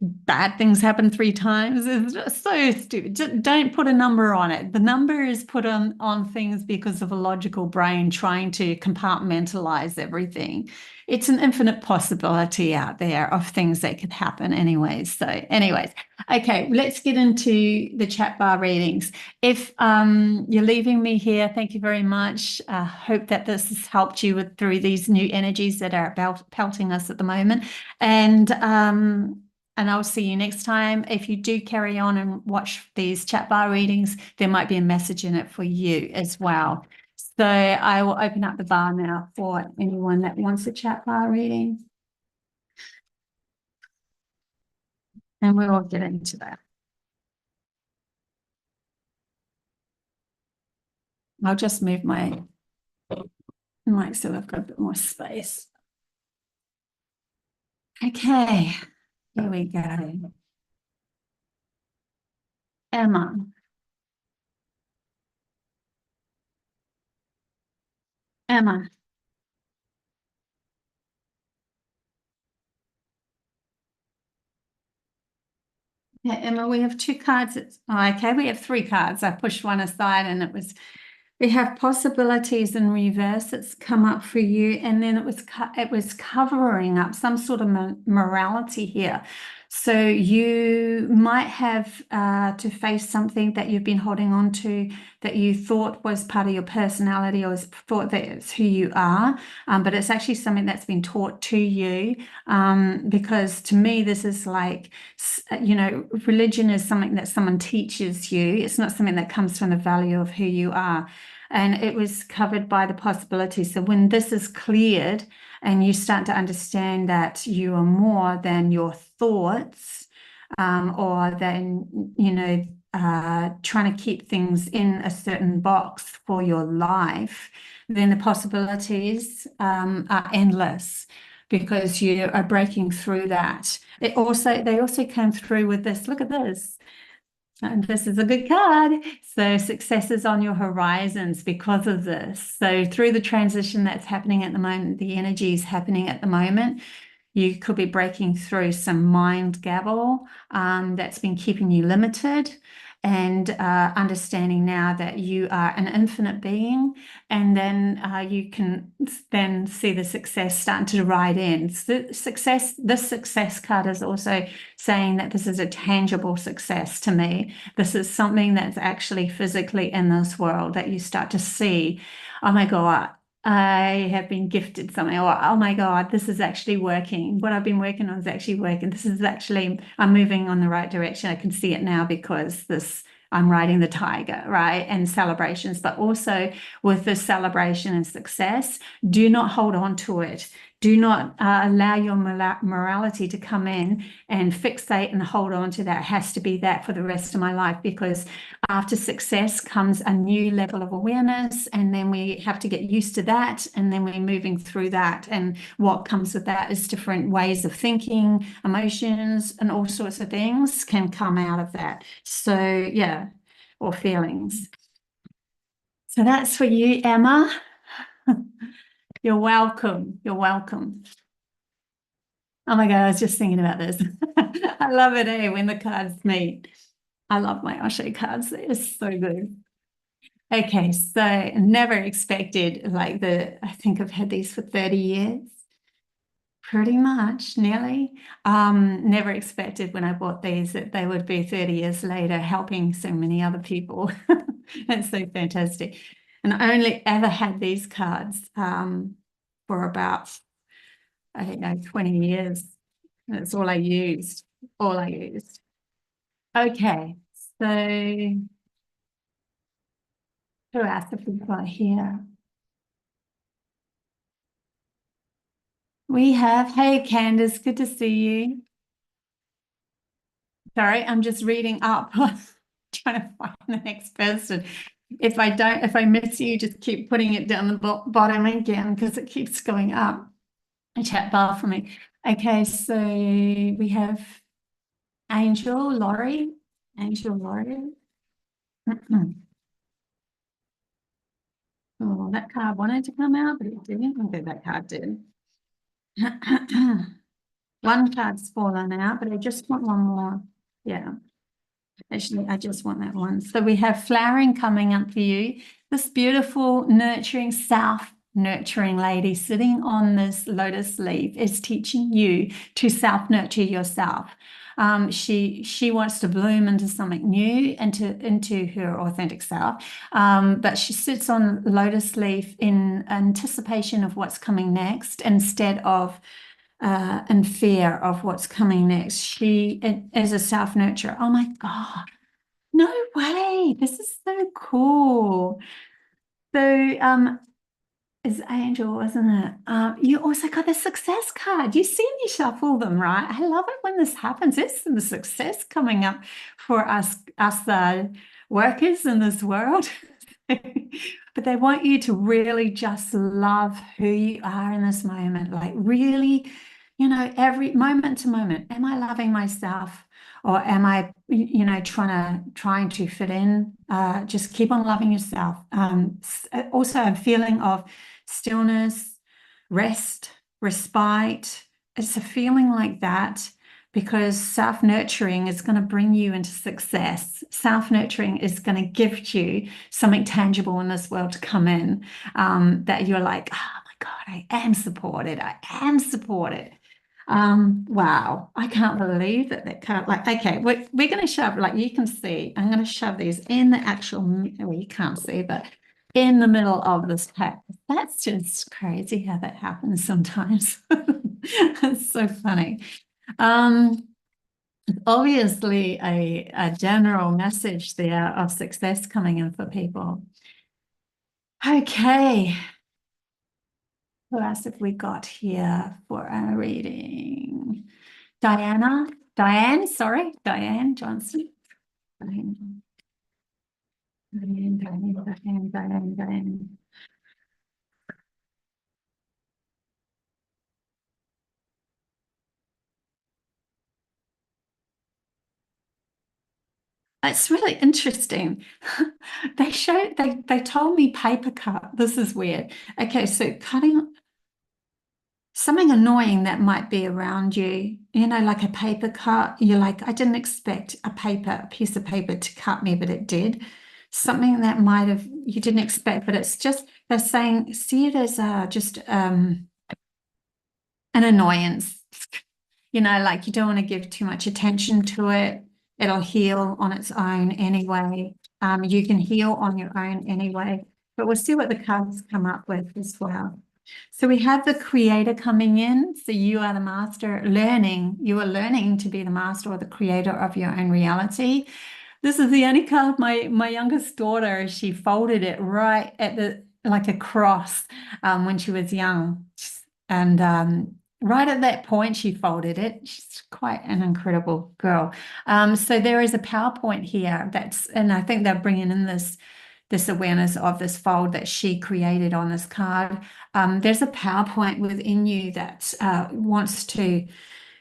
bad things happen 3 times. It's just so stupid. Just don't put a number on it. The number is put on things because of a logical brain trying to compartmentalize everything. It's an infinite possibility out there of things that could happen anyways. So anyways, okay, let's get into the chat bar readings. If you're leaving me here, thank you very much. Hope that this has helped you through these new energies that are pelting us at the moment. And I'll see you next time. If you do carry on and watch these chat bar readings, there might be a message in it for you as well. So I will open up the bar now for anyone that wants a chat bar reading. And we'll get into that. I'll just move my mic so I've got a bit more space. Okay, here we go. Emma. Emma. Yeah, Emma, we have 2 cards. Okay, we have 3 cards. I pushed one aside, and we have possibilities in reverse that's come up for you, and then it was covering up some sort of morality here. So you might have to face something that you've been holding on to, that you thought was part of your personality, or thought that it's who you are, but it's actually something that's been taught to you. Because to me, this is like, religion is something that someone teaches you. It's not something that comes from the value of who you are. And it was covered by the possibility. So when this is cleared and you start to understand that you are more than your thoughts, or than, trying to keep things in a certain box for your life, then the possibilities are endless, because you are breaking through that. They also came through with this. Look at this. And this is a good card. So success is on your horizons because of this. So through the transition that's happening at the moment, the energy is happening at the moment, you could be breaking through some mind gabble that's been keeping you limited, and understanding now that you are an infinite being, and then you can then see the success starting to ride in. So this success card is also saying that this is a tangible success to me. This is something that's actually physically in this world that you start to see. Oh my God, I have been gifted something, or oh my God, this is actually working. What I've been working on is actually working. I'm moving on the right direction. I can see it now because this I'm riding the tiger, right? And celebrations, but also with the celebration and success, do not hold on to it. Do not allow your morality to come in and fixate and hold on to that. It has to be that for the rest of my life, because after success comes a new level of awareness, and then we have to get used to that, and then we're moving through that. And what comes with that is different ways of thinking, emotions, and all sorts of things can come out of that. So, yeah, or feelings. So that's for you, Emma. You're welcome. You're welcome. Oh my God, I was just thinking about this. I love it, eh, when the cards meet. I love my Osho cards. They're so good. Okay, so never expected, like I think I've had these for 30 years, pretty much, nearly. Never expected when I bought these that they would be 30 years later helping so many other people. That's so fantastic. And I only ever had these cards for about, I don't know, 20 years. That's all I used. All I used. Okay, so who else have we got here? We have, hey Candace, good to see you. Sorry, I'm just reading up, trying to find the next person. If I miss you, just keep putting it down the bottom again, because it keeps going up. A chat bar for me. Okay, so we have Angel Laurie. Angel Laurie. Oh, that card wanted to come out, but it didn't. Okay, that card did. One card's fallen out, but I just want one more. Yeah. Actually, I just want that one. So we have flowering coming up for you. This beautiful, nurturing, self-nurturing lady sitting on this lotus leaf is teaching you to self-nurture yourself. She wants to bloom into something new, into her authentic self. But she sits on lotus leaf in anticipation of what's coming next, instead of in fear of what's coming next. She is a self-nurturer. Oh my God. No way. This is so cool. So it's Angel, wasn't it? You also got the success card. You see me shuffle them, right? I love it when this happens. It's the success coming up for us workers in this world. But they want you to really just love who you are in this moment. Like really, every moment to moment. Am I loving myself? Or am I, trying to fit in? Just keep on loving yourself. Also a feeling of stillness, rest, respite. It's a feeling like that, because self-nurturing is going to bring you into success. Self-nurturing is going to gift you something tangible in this world to come in, that you're like, oh my God, I am supported. I am supported. Wow, I can't believe that card. Like, okay, we're going to shove, like you can see, I'm going to shove these in the actual, well, you can't see, but in the middle of this pack. That's just crazy how that happens sometimes. It's so funny. Obviously a general message there of success coming in for people. Okay. Who else have we got here for our reading? Diane Johnson. Diane. It's really interesting. They told me paper cut. This is weird. Okay, so cutting something annoying that might be around you, like a paper cut. You're like, I didn't expect a piece of paper to cut me, but it did. Something that you didn't expect, but it's just, they're saying, see it as just an annoyance. Like you don't want to give too much attention to it. It'll heal on its own anyway. You can heal on your own anyway, but we'll see what the cards come up with as well. So we have the creator coming in. So you are the master you are learning to be the master or the creator of your own reality. This is the only card my youngest daughter, she folded it right at the like a cross when she was young. And right at that point she folded it. She's quite an incredible girl. So there is a PowerPoint here and I think they're bringing in this awareness of this fold that she created on this card. There's a PowerPoint within you that wants to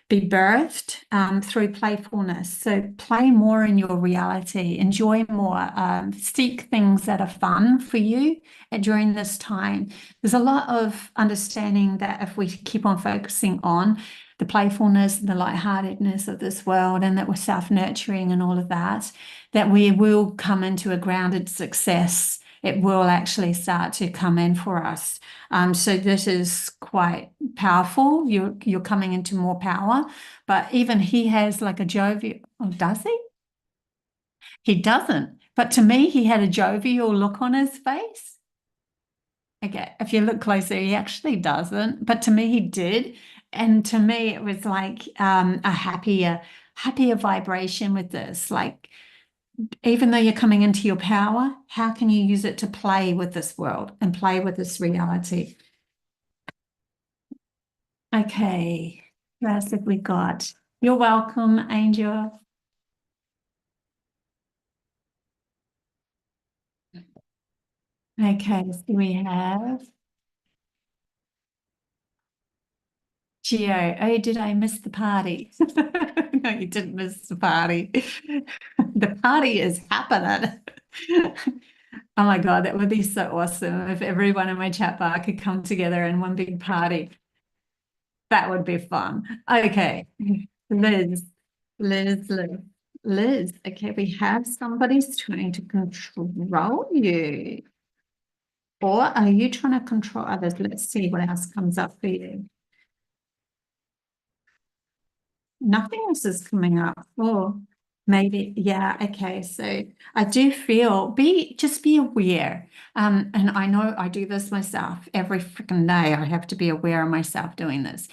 be birthed through playfulness. So play more in your reality, enjoy more, seek things that are fun for you during this time. There's a lot of understanding that if we keep on focusing on the playfulness and the lightheartedness of this world, and that we're self-nurturing and all of that, that we will come into a grounded success. It will actually start to come in for us. So this is quite powerful. You're coming into more power. But even he has like a jovial, oh, does he? He doesn't. But to me, he had a jovial look on his face. Okay, if you look closer, he actually doesn't. But to me, he did. And to me, it was like a happier vibration with this. Like, even though you're coming into your power, how can you use it to play with this world and play with this reality? Okay, what else have we got? You're welcome, Angel. Okay, so we have Geo. Oh, did I miss the party? No, you didn't miss the party. The party is happening. Oh my God, that would be so awesome if everyone in my chat bar could come together in one big party. That would be fun. Okay, Liz, Liz, Liz, Liz. Okay, we have somebody's trying to control you. Or are you trying to control others? Let's see what else comes up for you. Nothing else is coming up. Oh, maybe, yeah, okay. So I do feel just be aware. And I know I do this myself every freaking day. I have to be aware of myself doing this.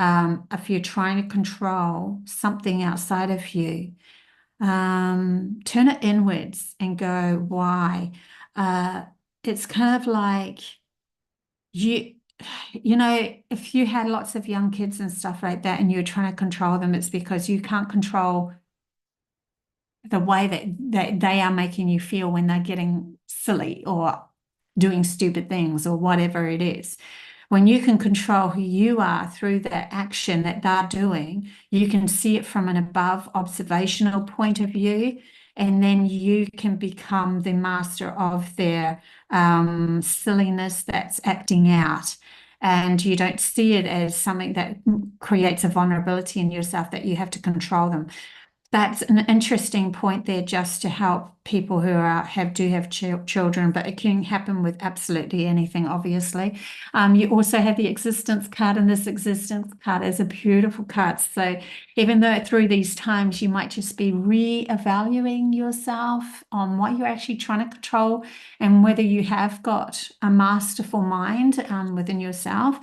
If you're trying to control something outside of you, turn it inwards and go, why? It's kind of like you if you had lots of young kids and stuff like that and you're trying to control them, it's because you can't control the way that they are making you feel when they're getting silly or doing stupid things or whatever it is. When you can control who you are through that action that they're doing, you can see it from an above observational point of view, and then you can become the master of their silliness that's acting out. And you don't see it as something that creates a vulnerability in yourself that you have to control them. That's an interesting point there, just to help people who do have children, but it can happen with absolutely anything, obviously. You also have the existence card, and this existence card is a beautiful card. So even though through these times you might just be re-evaluating yourself on what you're actually trying to control and whether you have got a masterful mind within yourself.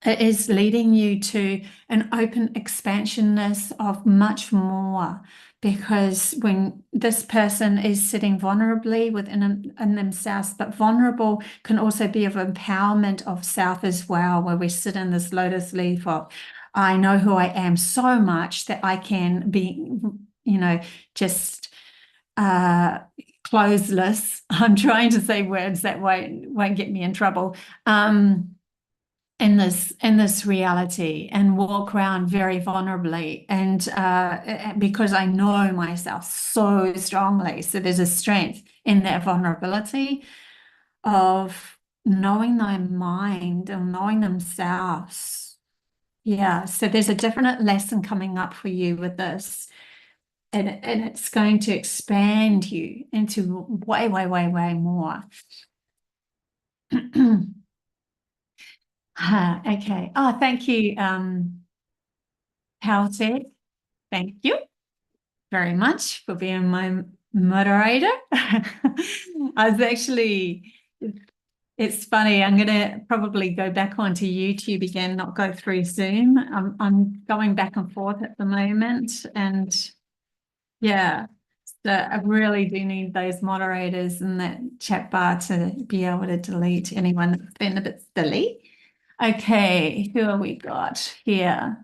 It is leading you to an open expansionness of much more, because when this person is sitting vulnerably in themselves, but vulnerable can also be of empowerment of self as well, where we sit in this lotus leaf of, I know who I am so much that I can be, just closeless. I'm trying to say words that won't get me in trouble. In this reality, and walk around very vulnerably, and because I know myself so strongly, so there's a strength in that vulnerability of knowing their mind and knowing themselves. Yeah, so there's a definite lesson coming up for you with this, and it's going to expand you into way, way, way, way more. Okay. Oh, thank you, Halted. Thank you very much for being my moderator. I was actually, it's funny, I'm going to probably go back onto YouTube again, not go through Zoom. I'm going back and forth at the moment, and Yeah. So I really do need those moderators in that chat bar to be able to delete anyone that's been a bit silly. Okay, who have we got here?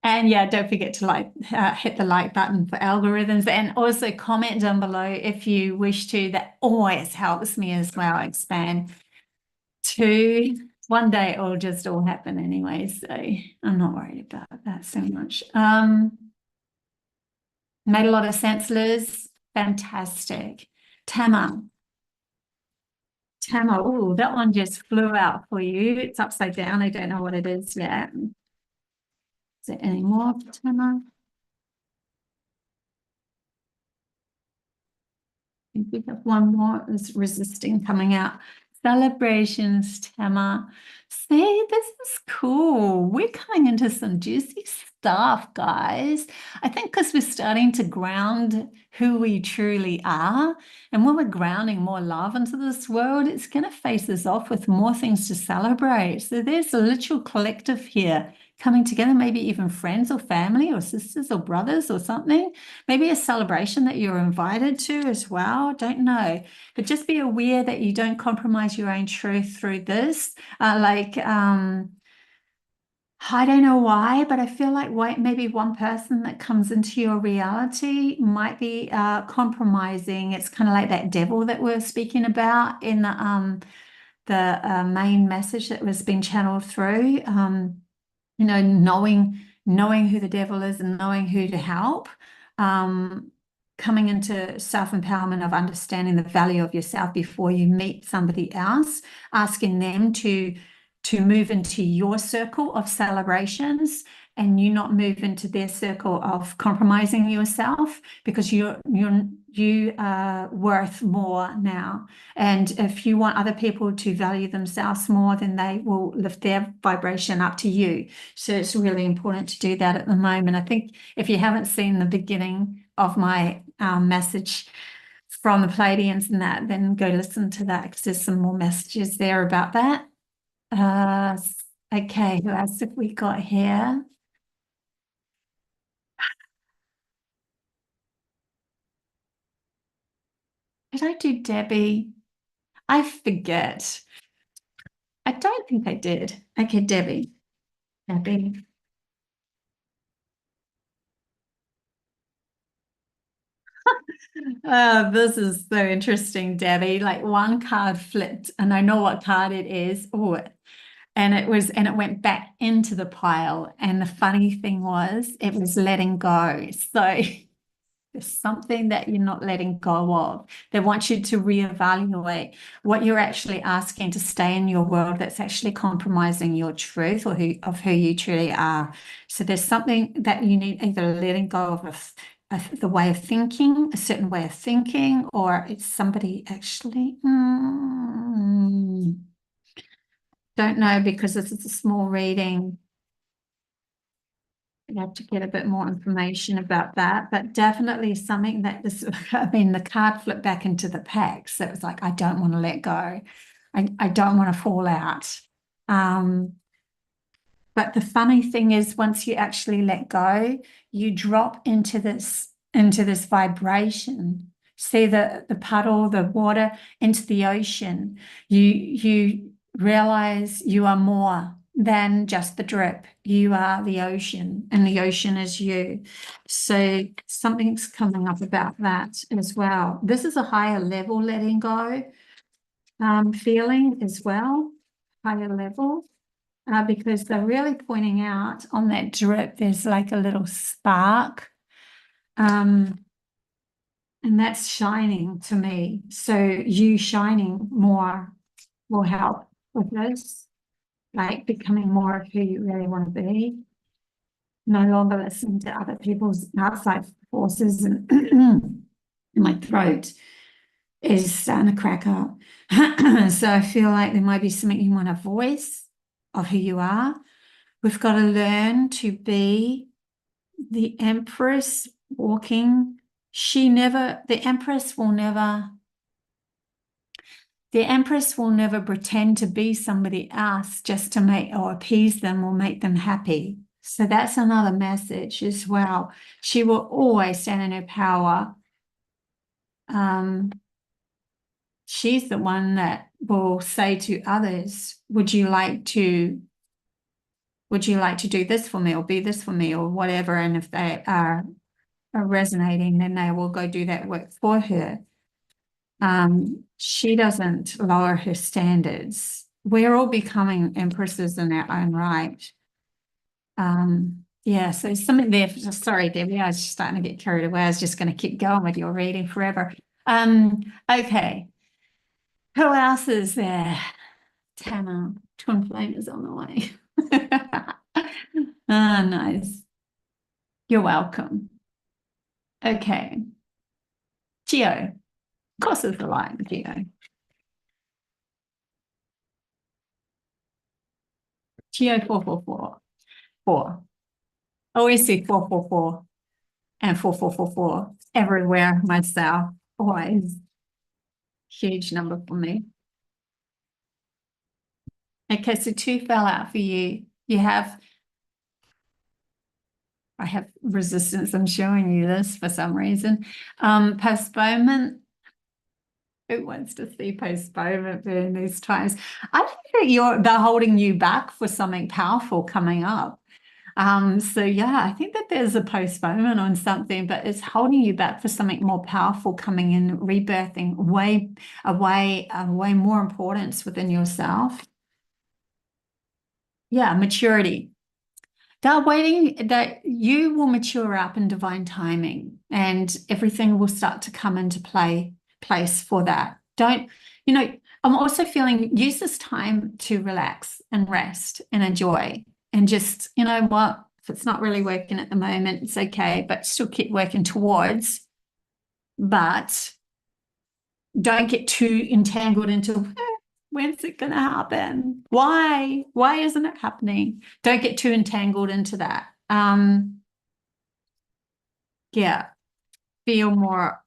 And yeah, don't forget to hit the like button for algorithms, and also comment down below if you wish to. That always helps me as well expand to one day it'll just all happen anyway. So I'm not worried about that so much. Made a lot of sense, Liz. Fantastic. Tama. Tama. Oh, that one just flew out for you. It's upside down. I don't know what it is yet. Is there any more for Tama? I think we have one more is resisting coming out. Celebrations, Tama. See, this is cool. We're coming into some juicy stuff, guys. I think because we're starting to ground who we truly are. And when we're grounding more love into this world, it's going to face us off with more things to celebrate. So there's a literal collective here coming together, maybe even friends or family or sisters or brothers or something. Maybe a celebration that you're invited to as well. Don't know. But just be aware that you don't compromise your own truth through this. I don't know why, but I feel like maybe one person that comes into your reality might be compromising. It's kind of like that devil that we're speaking about in the main message that was being channeled through. Knowing who the devil is and knowing who to help, coming into self-empowerment of understanding the value of yourself before you meet somebody else, asking them to move into your circle of celebrations and you not move into their circle of compromising yourself, because you are worth more now. And if you want other people to value themselves more, then they will lift their vibration up to you. So it's really important to do that at the moment. I think if you haven't seen the beginning of my message from the Pleiadians and that, then go listen to that, because there's some more messages there about that. Okay, who else have we got here? Did I do Debbie? I forget. I don't think I did. Okay, Debbie. Debbie. This is so interesting, Debbie. Like one card flipped, and I know what card it is. Oh, and it went back into the pile. And the funny thing was, it was letting go. So there's something that you're not letting go of. They want you to reevaluate what you're actually asking to stay in your world that's actually compromising your truth or of who you truly are. So there's something that you need either letting go of the way of thinking, a certain way of thinking, or it's somebody actually. Don't know, because this is a small reading. You have to get a bit more information about that, but definitely something that is, I mean, the card flipped back into the pack. So it was like, I don't want to let go. I don't want to fall out. But the funny thing is, once you actually let go, you drop into this vibration. See the puddle, the water into the ocean. You realize you are more than just the drip. You are the ocean, and the ocean is you. So something's coming up about that as well. This is a higher level letting go feeling as well, higher level because they're really pointing out on that drip, there's like a little spark. And that's shining to me. So you shining more will help with this, like becoming more of who you really want to be. No longer listening to other people's outside forces, and my throat is starting to crack up. So I feel like there might be something you want to voice of who you are. We've got to learn to be the Empress walking. The Empress will never pretend to be somebody else just to make or appease them or make them happy. So that's another message as well. She will always stand in her power. She's the one that will say to others, would you like to do this for me or be this for me or whatever? And if they are resonating, then they will go do that work for her. She doesn't lower her standards. We're all becoming empresses in our own right. Yeah, so something there. Sorry, Debbie, I was just starting to get carried away. I was just going to keep going with your reading forever. Okay. Who else is there? Tana, Twin Flame is on the way. Ah, nice. You're welcome. Okay. Geo. Of course it's the light, Geo. Geo 444. 4. Always see 444 and 4444 everywhere myself. Always. Huge number for me. Okay, so 2 fell out for you. I have resistance. I'm showing you this for some reason. Postponement. Who wants to see postponement in these times? I think that they're holding you back for something powerful coming up. So yeah, I think that there's a postponement on something, but it's holding you back for something more powerful coming in, rebirthing way more importance within yourself. Yeah, maturity. They're waiting that you will mature up in divine timing and everything will start to come into place for that. I'm also feeling use this time to relax and rest and enjoy and just, you know what, if it's not really working at the moment, it's okay, but still keep working towards, but don't get too entangled into when's it going to happen? Why isn't it happening? Don't get too entangled into that. Yeah, feel more.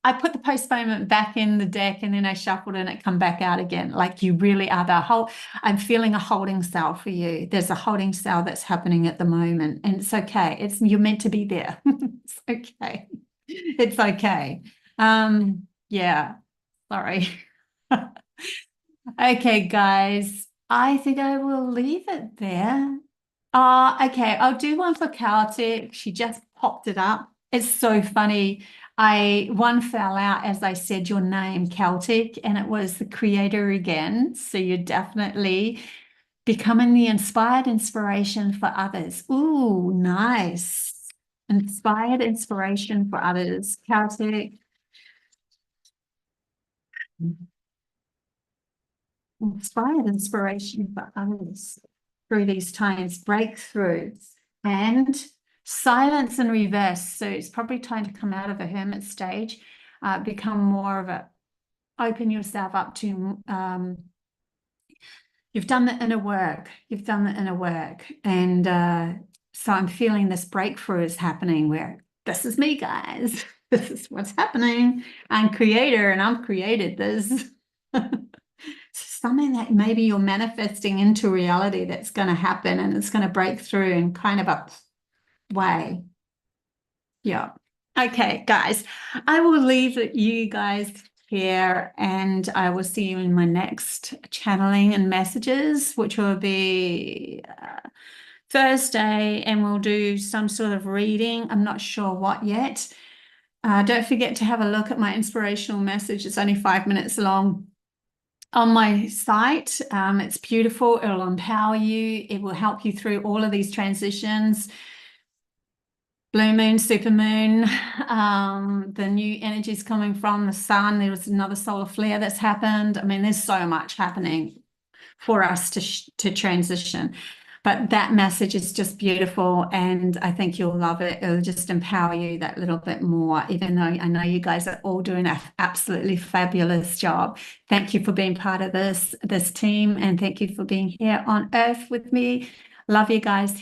I put the postponement back in the deck and then I shuffled and it come back out again. Like you really are I'm feeling a holding cell for you. There's a holding cell that's happening at the moment and it's okay. You're meant to be there. It's okay. It's okay. Yeah, sorry. Okay, guys, I think I will leave it there. Okay, I'll do one for Celtic. She just popped it up. It's so funny. One fell out as I said your name, Celtic, and it was the creator again. So you're definitely becoming the inspired inspiration for others. Ooh, nice. Inspired inspiration for others. Celtic. Inspired inspiration for others through these times, breakthrough and silence in reverse. So it's probably time to come out of a hermit stage, become more of open yourself up to, you've done the inner work, And so I'm feeling this breakthrough is happening where this is me, guys. This is what's happening. I'm creator and I've created this. Something that maybe you're manifesting into reality that's going to happen and it's going to break through in kind of a way. Yeah. Okay, guys, I will leave you guys here and I will see you in my next channeling and messages, which will be Thursday, and we'll do some sort of reading. I'm not sure what yet. Don't forget to have a look at my inspirational message. It's only 5 minutes long. On my site. It's beautiful. It'll empower you. It will help you through all of these transitions. Blue moon, super moon, the new energies coming from the sun. There was another solar flare that's happened. I mean, there's so much happening for us to transition. But that message is just beautiful and I think you'll love it. It'll just empower you that little bit more, even though I know you guys are all doing an absolutely fabulous job. Thank you for being part of this team and thank you for being here on Earth with me. Love you guys.